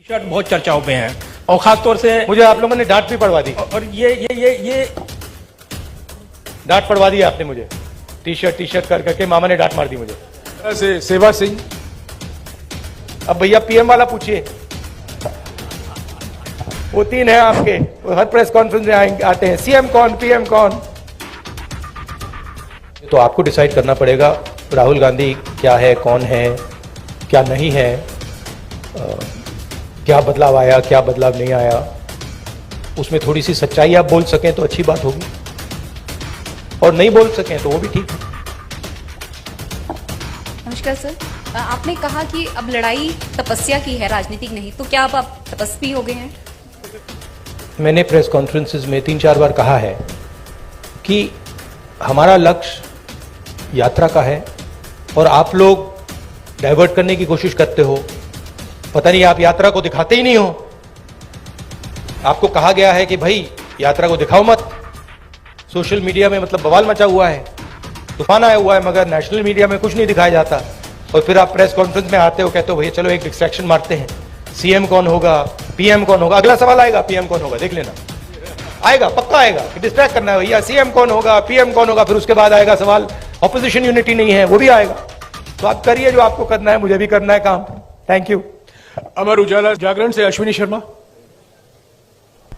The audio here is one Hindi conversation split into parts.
शर्ट बहुत चर्चाओं में है और खास तौर से मुझे आप लोगों ने डांट भी पड़वा दी और ये डांट पड़वा दी आपने मुझे। टी शर्ट कर करके मामा ने डांट मार दी मुझे। सेवा सिंह। अब भैया पीएम वाला पूछिए, वो तीन है आपके, वो हर प्रेस कॉन्फ्रेंस में आते हैं, सीएम कौन पीएम कौन। तो आपको डिसाइड करना पड़ेगा राहुल गांधी क्या है, कौन है, क्या नहीं है, क्या बदलाव आया, क्या बदलाव नहीं आया। उसमें थोड़ी सी सच्चाई आप बोल सकें तो अच्छी बात होगी, और नहीं बोल सकें तो वो भी ठीक है। नमस्कार सर, आपने कहा कि अब लड़ाई तपस्या की है, राजनीतिक नहीं, तो क्या अब आप तपस्वी हो गए हैं? मैंने प्रेस कॉन्फ्रेंसेस में 3-4 बार कहा है कि हमारा लक्ष्य यात्रा का है और आप लोग डाइवर्ट करने की कोशिश करते हो। पता नहीं आप यात्रा को दिखाते ही नहीं हो। आपको कहा गया है कि भाई यात्रा को दिखाओ मत। सोशल मीडिया में मतलब बवाल मचा हुआ है, तूफान आया हुआ है, मगर नेशनल मीडिया में कुछ नहीं दिखाया जाता। और फिर आप प्रेस कॉन्फ्रेंस में आते हो, कहते हो भैया चलो एक डिस्ट्रैक्शन मारते हैं, सीएम कौन होगा, पीएम कौन होगा। अगला सवाल आएगा पीएम कौन होगा, देख लेना, आएगा, पक्का आएगा कि डिस्ट्रैक्ट करना है भैया, सीएम कौन होगा, पीएम कौन होगा। फिर उसके बाद आएगा सवाल ऑपोजिशन यूनिटी नहीं है, वो भी आएगा। तो आप करिए जो आपको करना है, मुझे भी करना है काम। Thank you. अमर उजाला जागरण से अश्विनी शर्मा।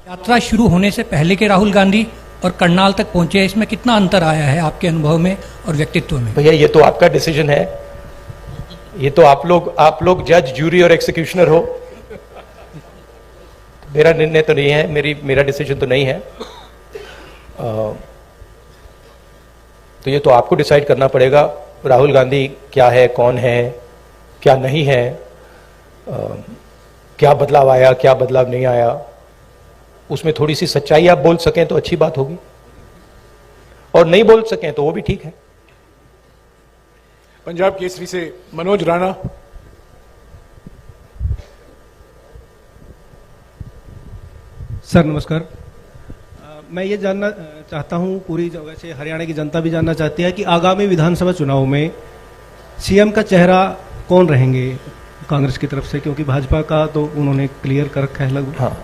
यात्रा शुरू होने से पहले के राहुल गांधी और करनाल तक पहुंचे, इसमें कितना अंतर आया है आपके अनुभव में और व्यक्तित्व में? भैया ये तो आपका डिसीजन है, ये तो आप लोग जज, जूरी और एक्सिक्यूशनर हो। मेरा निर्णय तो नहीं है, मेरा डिसीजन तो नहीं है। तो ये तो आपको डिसाइड करना पड़ेगा राहुल गांधी क्या है, कौन है, क्या नहीं है, क्या बदलाव आया, क्या बदलाव नहीं आया। उसमें थोड़ी सी सच्चाई आप बोल सकें तो अच्छी बात होगी, और नहीं बोल सकें तो वो भी ठीक है। पंजाब केसरी से मनोज राणा। सर नमस्कार, मैं ये जानना चाहता हूँ, पूरी जगह से हरियाणा की जनता भी जानना चाहती है कि आगामी विधानसभा चुनाव में सीएम का चेहरा कौन रहेंगे कांग्रेस की तरफ से, क्योंकि भाजपा का तो उन्होंने क्लियर कर रखा है लगभग। हाँ,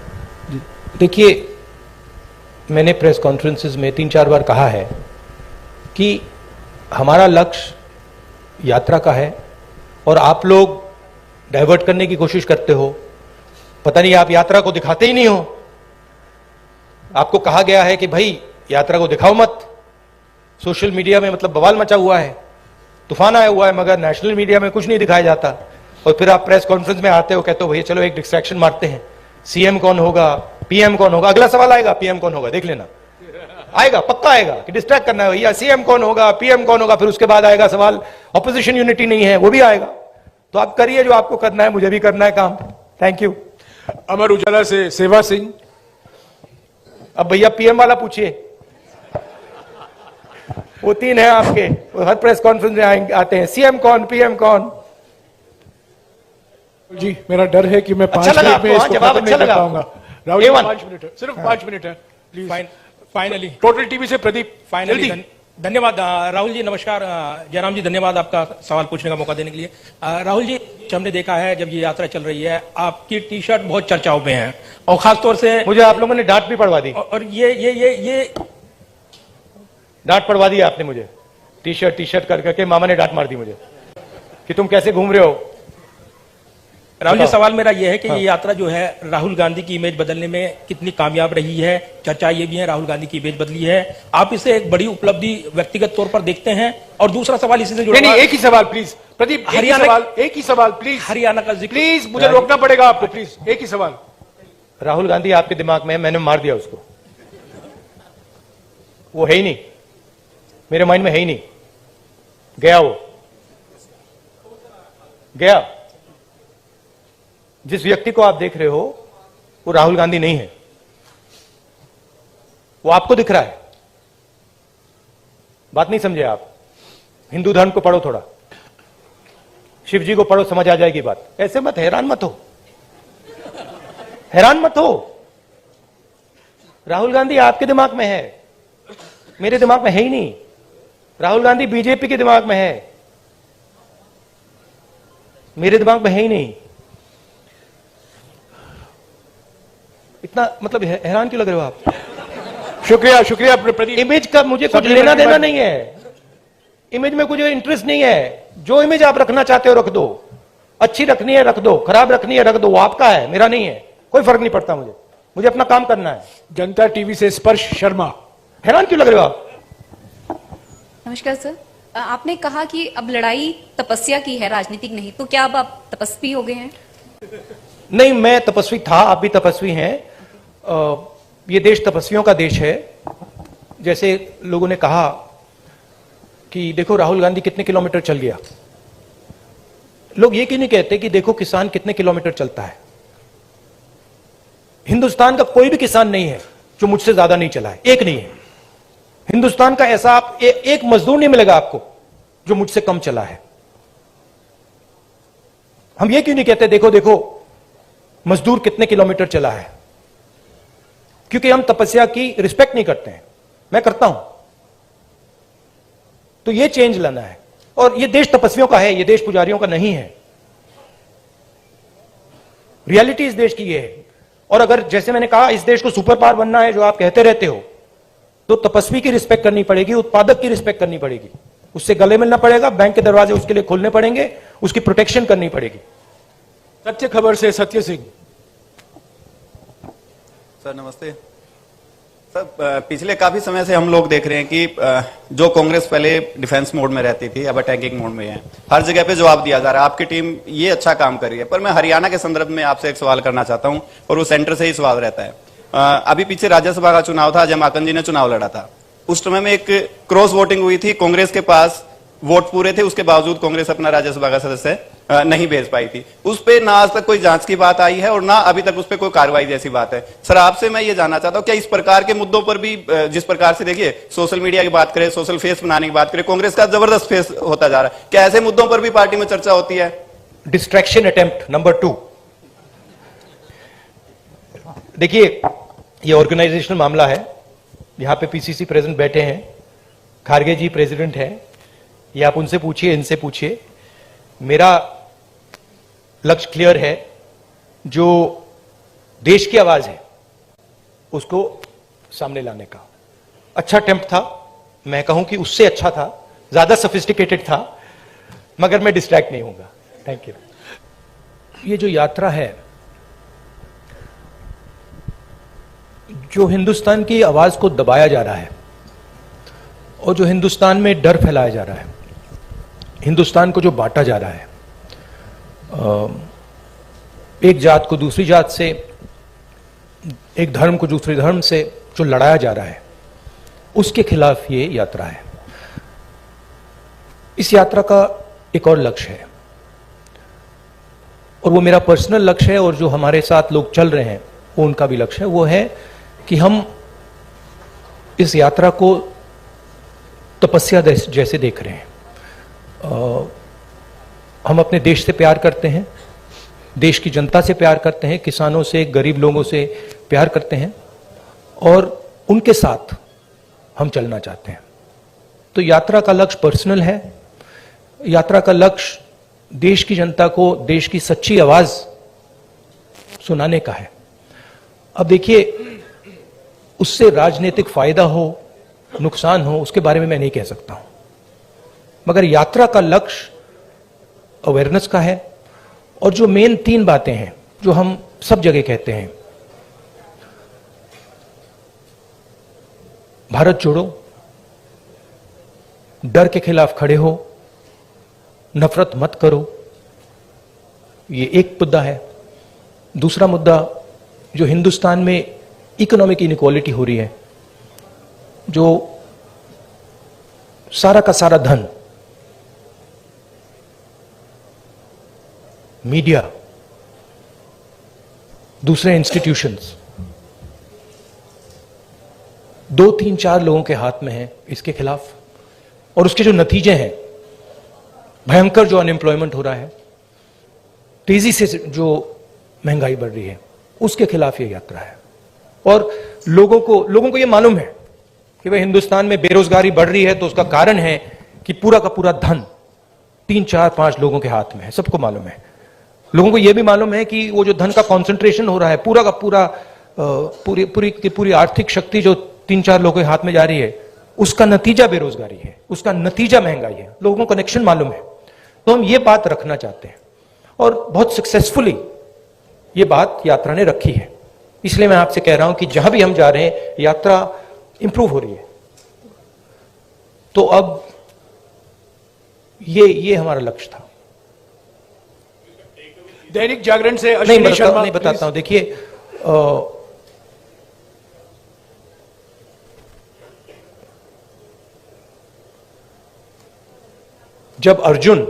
देखिए मैंने प्रेस कॉन्फ्रेंसेस में 3-4 बार कहा है कि हमारा लक्ष्य यात्रा का है और आप लोग डाइवर्ट करने की कोशिश करते हो। पता नहीं आप यात्रा को दिखाते ही नहीं हो। आपको कहा गया है कि भाई यात्रा को दिखाओ मत। सोशल मीडिया में मतलब बवाल मचा हुआ है, तूफान आया हुआ है, मगर नेशनल मीडिया में कुछ नहीं दिखाया जाता। और फिर आप प्रेस कॉन्फ्रेंस में आते हो, कहते हो भैया चलो एक डिस्ट्रैक्शन मारते हैं, सीएम कौन होगा, पीएम कौन होगा। अगला सवाल आएगा पीएम कौन होगा, देख लेना, आएगा, पक्का आएगा कि डिस्ट्रैक्ट करना है भैया, सीएम कौन होगा, पीएम कौन होगा। फिर उसके बाद आएगा सवाल ऑपोजिशन यूनिटी नहीं है, वो भी आएगा। तो आप करिए जो आपको करना है, मुझे भी करना है काम। Thank you. अमर उजाला से सेवा सिंह। अब भैया पीएम वाला पूछिए, वो तीन है आपके, वो हर प्रेस कॉन्फ्रेंस में आते हैं, सीएम कौन पीएम कौन। जी मेरा डर है कि मैं 5 अच्छा मिनट में हाँ, इसको जवाब खत्म अच्छा नहीं कर लगा। पाऊंगा। राहुल जी 5 मिनट है, सिर्फ 5 मिनट है प्लीज। फाइनली टोटल टीवी से प्रदीप। फाइनली धन्यवाद राहुल जी। नमस्कार जयराम जी, धन्यवाद आपका सवाल पूछने का मौका देने के लिए। राहुल जी, हमने देखा है जब ये यात्रा चल रही है, आपकी टी शर्ट बहुत चर्चाओं में है और खास तौर से मुझे आप लोगों ने डांट भी पड़वा दी और ये डांट पड़वा दी आपने मुझे। टी शर्ट कर करके मामा ने डांट मार दी मुझे कि तुम कैसे घूम रहे हो। राहुल जी, सवाल मेरा यह है कि ये यात्रा जो है राहुल गांधी की इमेज बदलने में कितनी कामयाब रही है? चर्चा ये भी है राहुल गांधी की इमेज बदली है, आप इसे एक बड़ी उपलब्धि व्यक्तिगत तौर पर देखते हैं? और दूसरा सवाल इसी से जुड़ा, नहीं, एक ही सवाल प्लीज प्रदीप, एक ही सवाल प्लीज। हरियाणा का जिक्र प्लीज, मुझे रोकना पड़ेगा आपको, प्लीज एक ही सवाल। राहुल गांधी आपके दिमाग में है, मैंने मार दिया उसको, वो है ही नहीं, मेरे माइंड में है ही नहीं, गया, वो गया। जिस व्यक्ति को आप देख रहे हो वो राहुल गांधी नहीं है, वो आपको दिख रहा है। बात नहीं समझे आप? हिंदू धर्म को पढ़ो थोड़ा, शिव जी को पढ़ो, समझ आ जाएगी बात। ऐसे मत, हैरान मत हो, हैरान मत हो। राहुल गांधी आपके दिमाग में है, मेरे दिमाग में है ही नहीं। राहुल गांधी बीजेपी के दिमाग में है, मेरे दिमाग में है ही नहीं। इतना मतलब हैरान क्यों लग रहे हो आप? शुक्रिया शुक्रिया प्रदीप। इमेज का मुझे कुछ सप्लीमेंट्री लेना देना बात- नहीं है, इमेज में कुछ इंटरेस्ट नहीं है। जो इमेज आप रखना चाहते हो रख दो, अच्छी रखनी है रख दो, खराब रखनी है रख दो, वो आपका है मेरा नहीं है, कोई फर्क नहीं पड़ता मुझे, मुझे अपना काम करना है। जनता टीवी से स्पर्श शर्मा। हैरान क्यों लग रहे हो आप? नमस्कार सर, आपने कहा कि अब लड़ाई तपस्या की है, राजनीतिक नहीं, तो क्या अब आप तपस्वी हो गए हैं? नहीं, मैं तपस्वी था, आप भी तपस्वी हैं। ये देश तपस्वियों का देश है। जैसे लोगों ने कहा कि देखो राहुल गांधी कितने किलोमीटर चल गया, लोग ये क्यों नहीं कहते कि देखो किसान कितने किलोमीटर चलता है? हिंदुस्तान का कोई भी किसान नहीं है जो मुझसे ज्यादा नहीं चला है, एक नहीं है। हिंदुस्तान का ऐसा आप एक मजदूर नहीं मिलेगा आपको जो मुझसे कम चला है। हम ये क्यों नहीं कहते देखो देखो मजदूर कितने किलोमीटर चला है? क्योंकि हम तपस्या की रिस्पेक्ट नहीं करते हैं, मैं करता हूं। तो ये चेंज लाना है, और ये देश तपस्वियों का है, ये देश पुजारियों का नहीं है। रियलिटी इस देश की ये है। और अगर जैसे मैंने कहा इस देश को सुपर पावर बनना है, जो आप कहते रहते हो, तो तपस्वी की रिस्पेक्ट करनी पड़ेगी, उत्पादक की रिस्पेक्ट करनी पड़ेगी, उससे गले मिलना पड़ेगा, बैंक के दरवाजे उसके लिए खोलने पड़ेंगे, उसकी प्रोटेक्शन करनी पड़ेगी। सत्य खबर से सत्य सिंह। सर नमस्ते। सर पिछले काफी समय से हम लोग देख रहे हैं कि जो कांग्रेस पहले डिफेंस मोड में रहती थी अब अटैकिंग मोड में है, हर जगह पे जवाब दिया जा रहा है। आपकी टीम ये अच्छा काम कर रही है, पर मैं हरियाणा के संदर्भ में आपसे एक सवाल करना चाहता हूं, और वो सेंटर से ही सवाल रहता है। अभी पीछे राज्यसभा का चुनाव था, जमाकन जी ने चुनाव लड़ा था, उस समय में एक क्रॉस वोटिंग हुई थी, कांग्रेस के पास वोट पूरे थे, उसके बावजूद कांग्रेस अपना राज्यसभा का सदस्य नहीं भेज पाई थी। उस पे ना आज तक कोई जांच की बात आई है और ना अभी तक उस पे कोई कार्रवाई जैसी बात है। सर आपसे मैं ये जानना चाहता हूं, क्या इस प्रकार के मुद्दों पर भी, जिस प्रकार से देखिए सोशल मीडिया की बात करें, सोशल फेस बनाने की बात करें, कांग्रेस का जबरदस्त फेस होता जा रहा है, क्या ऐसे मुद्दों पर भी पार्टी में चर्चा होती है? Distraction attempt number 2। देखिए ये ऑर्गेनाइजेशनल मामला है, यहां पे पीसीसी प्रेसिडेंट बैठे हैं, खारगे जी प्रेसिडेंट हैं, ये आप उनसे पूछिए, इनसे पूछिए। मेरा लक्ष्य क्लियर है, जो देश की आवाज है उसको सामने लाने का। अच्छा अटेम्प्ट था, मैं कहूं कि उससे अच्छा था, ज्यादा सोफिस्टिकेटेड था, मगर मैं डिस्ट्रैक्ट नहीं होऊंगा। Thank you. ये जो यात्रा है, जो हिंदुस्तान की आवाज को दबाया जा रहा है और जो हिंदुस्तान में डर फैलाया जा रहा है, हिंदुस्तान को जो बांटा जा रहा है, एक जात को दूसरी जात से, एक धर्म को दूसरे धर्म से जो लड़ाया जा रहा है, उसके खिलाफ ये यात्रा है। इस यात्रा का एक और लक्ष्य है, और वो मेरा पर्सनल लक्ष्य है, और जो हमारे साथ लोग चल रहे हैं वो उनका भी लक्ष्य है। वो है कि हम इस यात्रा को तपस्या जैसे देख रहे हैं। हम अपने देश से प्यार करते हैं, देश की जनता से प्यार करते हैं, किसानों से, गरीब लोगों से प्यार करते हैं, और उनके साथ हम चलना चाहते हैं। तो यात्रा का लक्ष्य पर्सनल है, यात्रा का लक्ष्य देश की जनता को देश की सच्ची आवाज सुनाने का है। अब देखिए, उससे राजनीतिक फायदा हो, नुकसान हो, उसके बारे में मैं नहीं कह सकता हूं, मगर यात्रा का लक्ष्य अवेयरनेस का है। और जो मेन 3 बातें हैं जो हम सब जगह कहते हैं, भारत जोड़ो, डर के खिलाफ खड़े हो, नफरत मत करो, ये एक मुद्दा है। दूसरा मुद्दा, जो हिंदुस्तान में इकोनॉमिक इनइक्वालिटी हो रही है, जो सारा का सारा धन मीडिया, दूसरे इंस्टीट्यूशंस, 2, 3, 4 लोगों के हाथ में है, इसके खिलाफ। और उसके जो नतीजे हैं, भयंकर जो अनएम्प्लॉयमेंट हो रहा है, तेजी से जो महंगाई बढ़ रही है, उसके खिलाफ ये यात्रा है। और लोगों को ये मालूम है कि भाई हिंदुस्तान में बेरोजगारी बढ़ रही है, तो उसका कारण है कि पूरा का पूरा धन 3, 4, 5 लोगों के हाथ में है, सबको मालूम है। लोगों को यह भी मालूम है कि वो जो धन का कॉन्सेंट्रेशन हो रहा है, पूरा का पूरा पूरी पूरी की पूरी आर्थिक शक्ति जो 3-4 लोगों के हाथ में जा रही है, उसका नतीजा बेरोजगारी है, उसका नतीजा महंगाई है। लोगों को कनेक्शन मालूम है। तो हम ये बात रखना चाहते हैं और बहुत सक्सेसफुली ये बात यात्रा ने रखी है। इसलिए मैं आपसे कह रहा हूं कि जहां भी हम जा रहे हैं यात्रा इंप्रूव हो रही है। तो अब ये हमारा लक्ष्य था। दैनिक जागरण से अश्विनी शर्मा, नहीं बताता हूं। देखिए, जब अर्जुन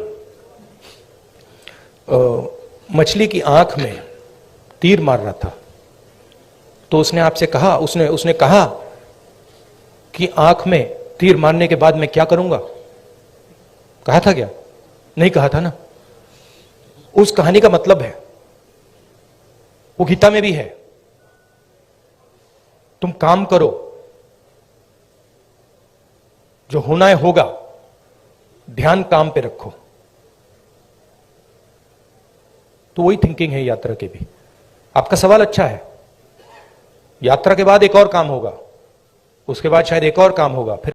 मछली की आंख में तीर मार रहा था तो उसने आपसे कहा, उसने कहा कि आंख में तीर मारने के बाद मैं क्या करूंगा? कहा था क्या? नहीं कहा था ना। उस कहानी का मतलब है, वो गीता में भी है, तुम काम करो, जो होना है होगा, ध्यान काम पे रखो। तो वही थिंकिंग है यात्रा की भी। आपका सवाल अच्छा है। यात्रा के बाद एक और काम होगा, उसके बाद शायद एक और काम होगा, फिर